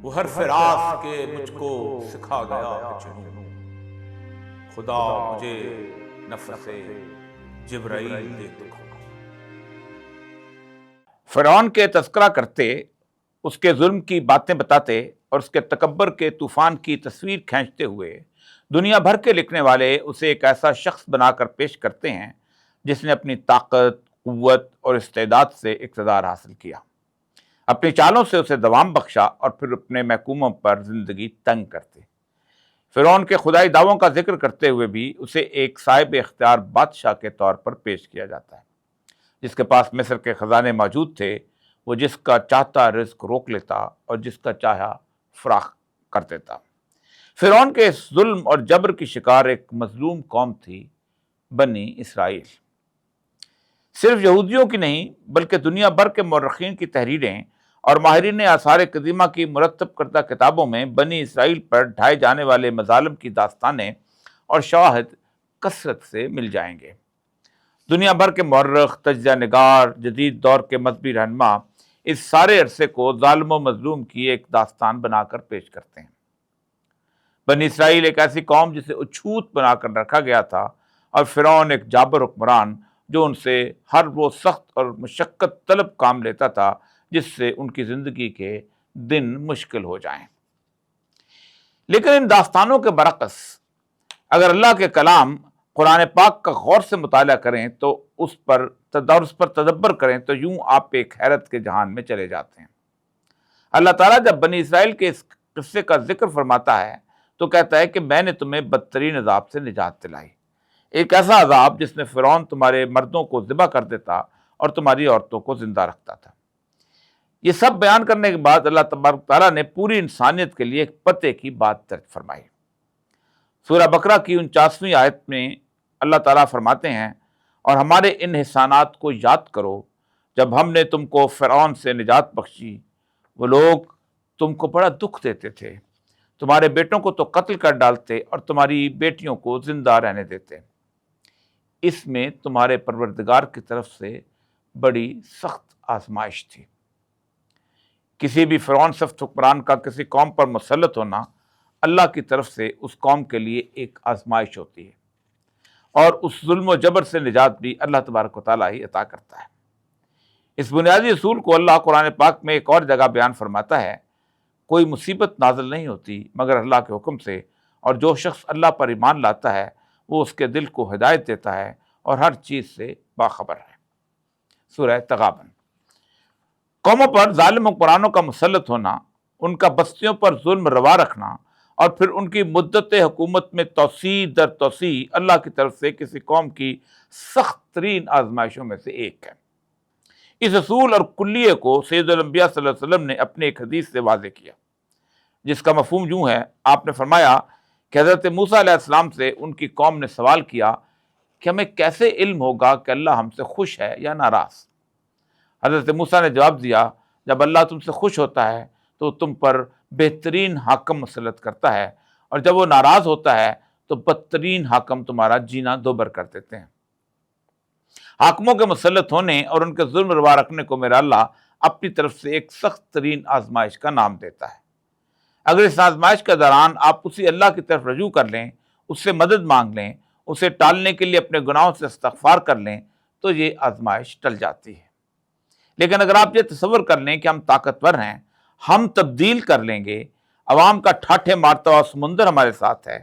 وہ حرف راست کے مجھ کو سکھا گیا ہے جنوں، خدا مجھے نفس جبرائیل دے دکھا۔ فرعون کے تذکرہ کرتے، اس کے ظلم کی باتیں بتاتے اور اس کے تکبر کے طوفان کی تصویر کھینچتے ہوئے دنیا بھر کے لکھنے والے اسے ایک ایسا شخص بنا کر پیش کرتے ہیں جس نے اپنی طاقت، قوت اور استعداد سے اقتدار حاصل کیا، اپنی چالوں سے اسے دوام بخشا اور پھر اپنے محکوموں پر زندگی تنگ کرتے۔ فرعون کے خدائی دعووں کا ذکر کرتے ہوئے بھی اسے ایک صاحب اختیار بادشاہ کے طور پر پیش کیا جاتا ہے، جس کے پاس مصر کے خزانے موجود تھے، وہ جس کا چاہتا رزق روک لیتا اور جس کا چاہا فراخ کر دیتا۔ فرعون کے اس ظلم اور جبر کی شکار ایک مظلوم قوم تھی، بنی اسرائیل۔ صرف یہودیوں کی نہیں بلکہ دنیا بھر کے مورخین کی تحریریں اور ماہرین آثار قدیمہ کی مرتب کردہ کتابوں میں بنی اسرائیل پر ڈھائے جانے والے مظالم کی داستانیں اور شواہد کثرت سے مل جائیں گے۔ دنیا بھر کے مورخ، تجزیہ نگار، جدید دور کے مذہبی رہنما اس سارے عرصے کو ظالم و مظلوم کی ایک داستان بنا کر پیش کرتے ہیں۔ بنی اسرائیل ایک ایسی قوم جسے اچھوت بنا کر رکھا گیا تھا، اور فرعون ایک جابر حکمران جو ان سے ہر وہ سخت اور مشقت طلب کام لیتا تھا جس سے ان کی زندگی کے دن مشکل ہو جائیں۔ لیکن ان داستانوں کے برعکس اگر اللہ کے کلام قرآن پاک کا غور سے مطالعہ کریں تو اس پر تدبر کریں تو یوں آپ ایک حیرت کے جہان میں چلے جاتے ہیں۔ اللہ تعالیٰ جب بنی اسرائیل کے اس قصے کا ذکر فرماتا ہے تو کہتا ہے کہ میں نے تمہیں بدترین عذاب سے نجات دلائی، ایک ایسا عذاب جس میں فرعون تمہارے مردوں کو ذبح کر دیتا اور تمہاری عورتوں کو زندہ رکھتا تھا۔ یہ سب بیان کرنے کے بعد اللہ تبارک تعالیٰ نے پوری انسانیت کے لیے ایک پتے کی بات درج فرمائی۔ سورہ بقرہ کی 49ویں آیت میں اللہ تعالیٰ فرماتے ہیں، اور ہمارے ان احسانات کو یاد کرو جب ہم نے تم کو فرعون سے نجات بخشی، وہ لوگ تم کو بڑا دکھ دیتے تھے، تمہارے بیٹوں کو تو قتل کر ڈالتے اور تمہاری بیٹیوں کو زندہ رہنے دیتے۔ اس میں تمہارے پروردگار کی طرف سے بڑی سخت آزمائش تھی۔ کسی بھی فرعون سخت حکمران کا کسی قوم پر مسلط ہونا اللہ کی طرف سے اس قوم کے لیے ایک آزمائش ہوتی ہے، اور اس ظلم و جبر سے نجات بھی اللہ تبارک و تعالیٰ ہی عطا کرتا ہے۔ اس بنیادی اصول کو اللہ قرآن پاک میں ایک اور جگہ بیان فرماتا ہے، کوئی مصیبت نازل نہیں ہوتی مگر اللہ کے حکم سے، اور جو شخص اللہ پر ایمان لاتا ہے وہ اس کے دل کو ہدایت دیتا ہے اور ہر چیز سے باخبر ہے۔ سورہ تغابن۔ قوموں پر ظالم حکمرانوں کا مسلط ہونا، ان کا بستیوں پر ظلم روا رکھنا اور پھر ان کی مدت حکومت میں توسیع در توسیع اللہ کی طرف سے کسی قوم کی سخت ترین آزمائشوں میں سے ایک ہے۔ اس اصول اور کلیے کو سید الانبیاء صلی اللہ علیہ وسلم نے اپنے ایک حدیث سے واضح کیا، جس کا مفہوم یوں ہے، آپ نے فرمایا کہ حضرت موسیٰ علیہ السلام سے ان کی قوم نے سوال کیا کہ ہمیں کیسے علم ہوگا کہ اللہ ہم سے خوش ہے یا ناراض؟ حضرت موسیٰ نے جواب دیا، جب اللہ تم سے خوش ہوتا ہے تو تم پر بہترین حاکم مسلط کرتا ہے، اور جب وہ ناراض ہوتا ہے تو بدترین حاکم تمہارا جینا دوبر کر دیتے ہیں۔ حاکموں کے مسلط ہونے اور ان کے ظلم روا رکھنے کو میرا اللہ اپنی طرف سے ایک سخت ترین آزمائش کا نام دیتا ہے۔ اگر اس آزمائش کے دوران آپ اسی اللہ کی طرف رجوع کر لیں، اس سے مدد مانگ لیں، اسے ٹالنے کے لیے اپنے گناہوں سے استغفار کر لیں تو یہ آزمائش ٹل جاتی ہے۔ لیکن اگر آپ یہ تصور کر لیں کہ ہم طاقتور ہیں، ہم تبدیل کر لیں گے، عوام کا ٹھاٹھے مارتا ہوا سمندر ہمارے ساتھ ہے،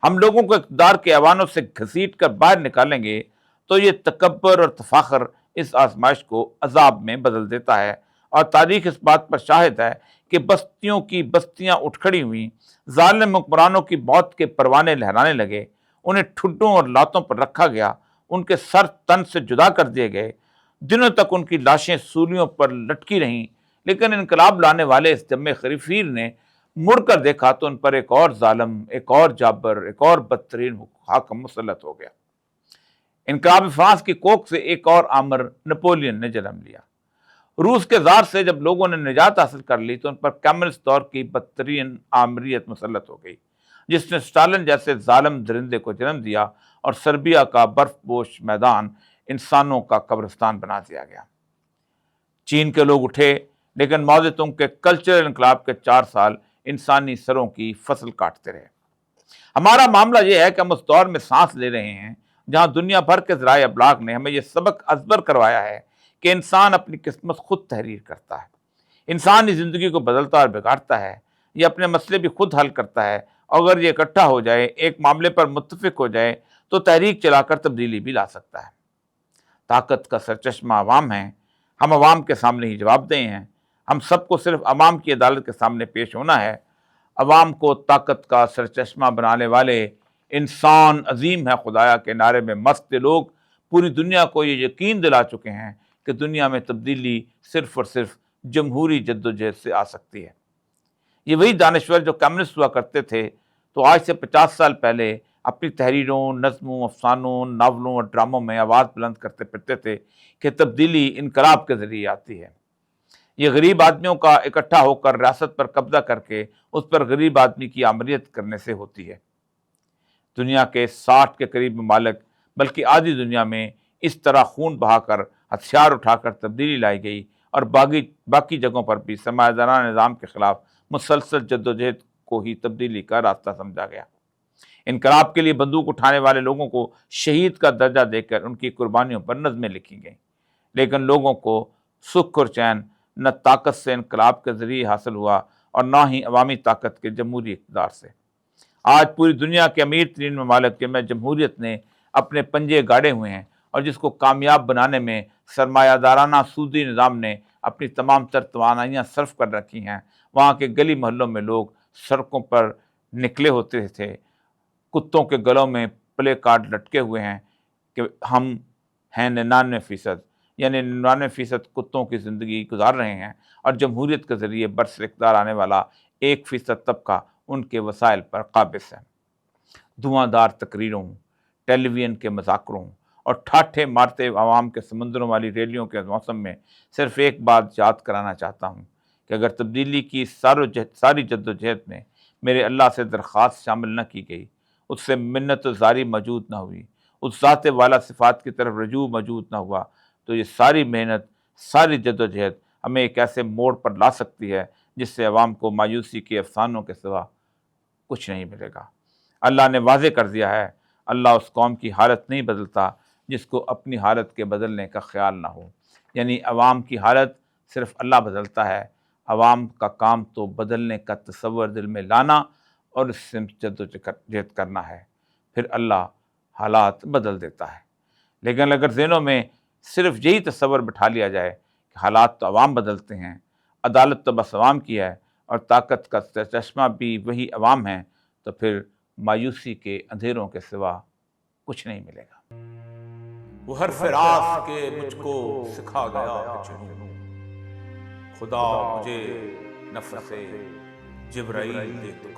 ہم لوگوں کو اقتدار کے ایوانوں سے گھسیٹ کر باہر نکالیں گے، تو یہ تکبر اور تفاخر اس آزمائش کو عذاب میں بدل دیتا ہے، اور تاریخ اس بات پر شاہد ہے کہ بستیوں کی بستیاں اٹھ کھڑی ہوئیں، ظالم حکمرانوں کی موت کے پروانے لہرانے لگے، انہیں ٹھڈوں اور لاتوں پر رکھا گیا، ان کے سر تن سے جدا کر دیے گئے، دنوں تک ان کی لاشیں سولیوں پر لٹکی رہیں، لیکن انقلاب لانے والے اس جم خریفیر نے مڑ کر دیکھا تو ان پر ایک اور ظالم، ایک اور جابر، ایک اور بدترین حاکم مسلط ہو گیا۔ انقلاب فرانس کی کوکھ سے ایک اور آمر نپولین نے جنم لیا۔ روس کے زار سے جب لوگوں نے نجات حاصل کر لی تو ان پر کمیونسٹ دور کی بدترین آمریت مسلط ہو گئی، جس نے اسٹالن جیسے ظالم درندے کو جنم دیا، اور سربیا کا برف پوش میدان انسانوں کا قبرستان بنا دیا گیا۔ چین کے لوگ اٹھے، لیکن ماؤ زیدونگ کے کلچرل انقلاب کے 4 سال انسانی سروں کی فصل کاٹتے رہے۔ ہمارا معاملہ یہ ہے کہ ہم اس دور میں سانس لے رہے ہیں جہاں دنیا بھر کے ذرائع ابلاغ نے ہمیں یہ سبق ازبر کروایا ہے کہ انسان اپنی قسمت خود تحریر کرتا ہے، انسان اس زندگی کو بدلتا اور بگاڑتا ہے، یہ اپنے مسئلے بھی خود حل کرتا ہے، اور اگر یہ اکٹھا ہو جائے، ایک معاملے پر متفق ہو جائے تو تحریک چلا کر تبدیلی بھی لا سکتا ہے۔ طاقت کا سرچشمہ عوام ہیں، ہم عوام کے سامنے ہی جواب دہ ہیں، ہم سب کو صرف عوام کی عدالت کے سامنے پیش ہونا ہے۔ عوام کو طاقت کا سرچشمہ بنانے والے انسان عظیم ہے خدایا کے نعرے میں مست لوگ پوری دنیا کو یہ یقین دلا چکے ہیں کہ دنیا میں تبدیلی صرف اور صرف جمہوری جدوجہد سے آ سکتی ہے۔ یہ وہی دانشور جو کمیونسٹ ہوا کرتے تھے تو آج سے 50 سال پہلے اپنی تحریروں، نظموں، افسانوں، ناولوں اور ڈراموں میں آواز بلند کرتے پھرتے تھے کہ تبدیلی انقلاب کے ذریعے آتی ہے۔ یہ غریب آدمیوں کا اکٹھا ہو کر ریاست پر قبضہ کر کے اس پر غریب آدمی کی آمریت کرنے سے ہوتی ہے۔ دنیا کے 60 کے قریب ممالک بلکہ آدھی دنیا میں اس طرح خون بہا کر ہتھیار اٹھا کر تبدیلی لائی گئی، اور باقی جگہوں پر بھی سرمایہ دارانہ نظام کے خلاف مسلسل جدوجہد کو ہی تبدیلی کا راستہ سمجھا گیا۔ انقلاب کے لیے بندوق اٹھانے والے لوگوں کو شہید کا درجہ دے کر ان کی قربانیوں پر نظمیں لکھی گئیں، لیکن لوگوں کو سکھ اور چین نہ طاقت سے انقلاب کے ذریعے حاصل ہوا اور نہ ہی عوامی طاقت کے جمہوری اقتدار سے۔ آج پوری دنیا کے امیر ترین ممالک جن میں جمہوریت نے اپنے پنجے گاڑے ہوئے ہیں اور جس کو کامیاب بنانے میں سرمایہ دارانہ سودی نظام نے اپنی تمام تر توانائیاں صرف کر رکھی ہیں، وہاں کے گلی محلوں میں لوگ سڑکوں پر نکلے ہوتے تھے، کتوں کے گلوں میں پلے کارڈ لٹکے ہوئے ہیں کہ ہم ہیں 99%، یعنی 99% کتوں کی زندگی گزار رہے ہیں، اور جمہوریت کے ذریعے برسر اقتدار آنے والا 1% طبقہ ان کے وسائل پر قابض ہے۔ دھواں دار تقریروں، ٹیلی ویژن کے مذاکروں اور ٹھاٹھے مارتے عوام کے سمندروں والی ریلیوں کے موسم میں صرف ایک بات یاد کرانا چاہتا ہوں کہ اگر تبدیلی کی ساری جدوجہد میں میرے اللہ سے درخواست شامل نہ کی گئی، اس سے منت و زاری موجود نہ ہوئی، اس ذات والا صفات کی طرف رجوع موجود نہ ہوا، تو یہ ساری محنت، ساری جدوجہد ہمیں ایک ایسے موڑ پر لا سکتی ہے جس سے عوام کو مایوسی کے افسانوں کے سوا کچھ نہیں ملے گا۔ اللہ نے واضح کر دیا ہے، اللہ اس قوم کی حالت نہیں بدلتا جس کو اپنی حالت کے بدلنے کا خیال نہ ہو۔ یعنی عوام کی حالت صرف اللہ بدلتا ہے، عوام کا کام تو بدلنے کا تصور دل میں لانا اور اس سے جدوجہد کرنا ہے، پھر اللہ حالات بدل دیتا ہے۔ لیکن اگر ذہنوں میں صرف یہی تصور بٹھا لیا جائے کہ حالات تو عوام بدلتے ہیں، عدالت تو بس عوام کی ہے، اور طاقت کا چشمہ بھی وہی عوام ہے، تو پھر مایوسی کے اندھیروں کے سوا کچھ نہیں ملے گا۔ وہ ہر فراز کے مجھ کو سکھا گیا ہے جنوں، خدا مجھے نفس جبرائیل دے تو